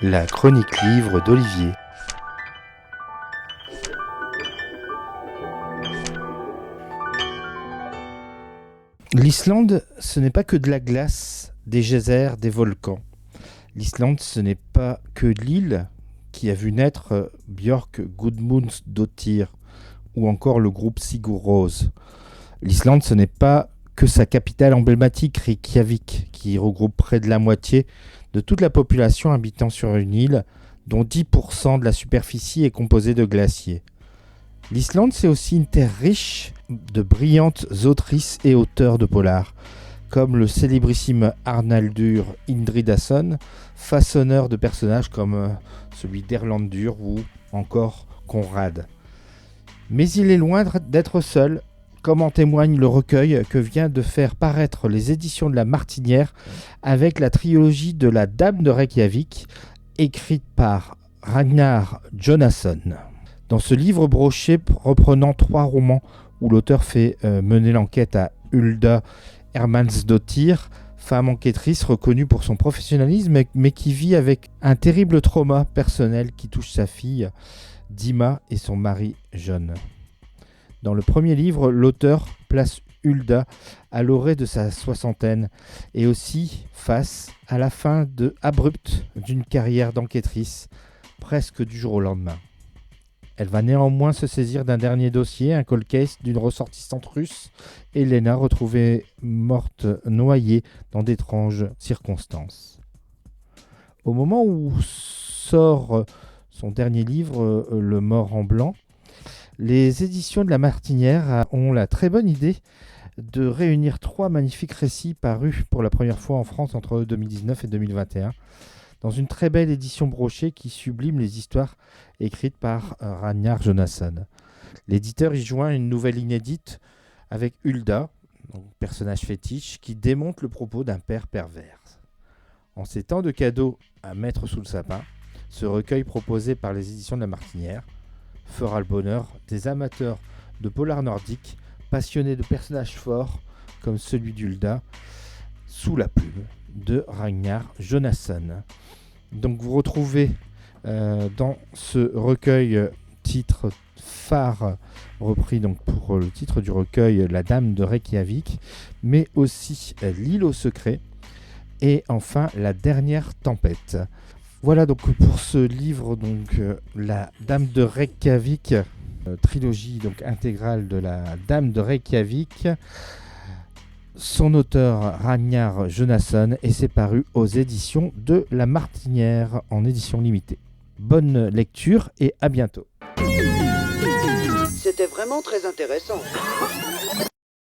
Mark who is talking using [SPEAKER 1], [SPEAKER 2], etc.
[SPEAKER 1] La chronique livre d'Olivier. L'Islande, ce n'est pas que de la glace, des geysers, des volcans. L'Islande, ce n'est pas que l'île qui a vu naître Björk Gudmundsdóttir ou encore le groupe Sigur Rós. L'Islande, ce n'est pas que sa capitale emblématique, Reykjavik, qui regroupe près de la moitié de toute la population habitant sur une île, dont 10% de la superficie est composée de glaciers. L'Islande, c'est aussi une terre riche de brillantes autrices et auteurs de polar, comme le célébrissime Arnaldur Indridason, façonneur de personnages comme celui d'Erlendur ou encore Conrad. Mais il est loin d'être seul, comme en témoigne le recueil que vient de faire paraître les éditions de La Martinière avec la trilogie de la Dame de Reykjavik, écrite par Ragnar Jonasson. Dans ce livre broché reprenant 3 romans où l'auteur fait mener l'enquête à Hulda Hermannsdóttir, femme enquêtrice reconnue pour son professionnalisme mais qui vit avec un terrible trauma personnel qui touche sa fille Dima et son mari John. Dans le premier livre, l'auteur place Hulda à l'orée de sa soixantaine et aussi face à la fin abrupte d'une carrière d'enquêtrice, presque du jour au lendemain. Elle va néanmoins se saisir d'un dernier dossier, un cold case d'une ressortissante russe, Elena, retrouvée morte noyée dans d'étranges circonstances. Au moment où sort son dernier livre, Le Mort en blanc, les éditions de La Martinière ont la très bonne idée de réunir 3 magnifiques récits parus pour la première fois en France entre 2019 et 2021, dans une très belle édition brochée qui sublime les histoires écrites par Ragnar Jonasson. L'éditeur y joint une nouvelle inédite avec Hulda, donc personnage fétiche, qui démonte le propos d'un père pervers. En ces temps de cadeaux à mettre sous le sapin, ce recueil proposé par les éditions de La Martinière fera le bonheur des amateurs de polar nordique, passionnés de personnages forts comme celui d'Hulda, sous la plume de Ragnar Jonasson. Donc vous retrouvez dans ce recueil titre phare repris donc pour le titre du recueil La Dame de Reykjavik, mais aussi L'île au secret et enfin La dernière tempête. Voilà donc pour ce livre donc La Dame de Reykjavik, trilogie donc intégrale de La Dame de Reykjavik. Son auteur Ragnar Jonasson et c'est paru aux éditions de La Martinière en édition limitée. Bonne lecture et à bientôt.
[SPEAKER 2] C'était vraiment très intéressant.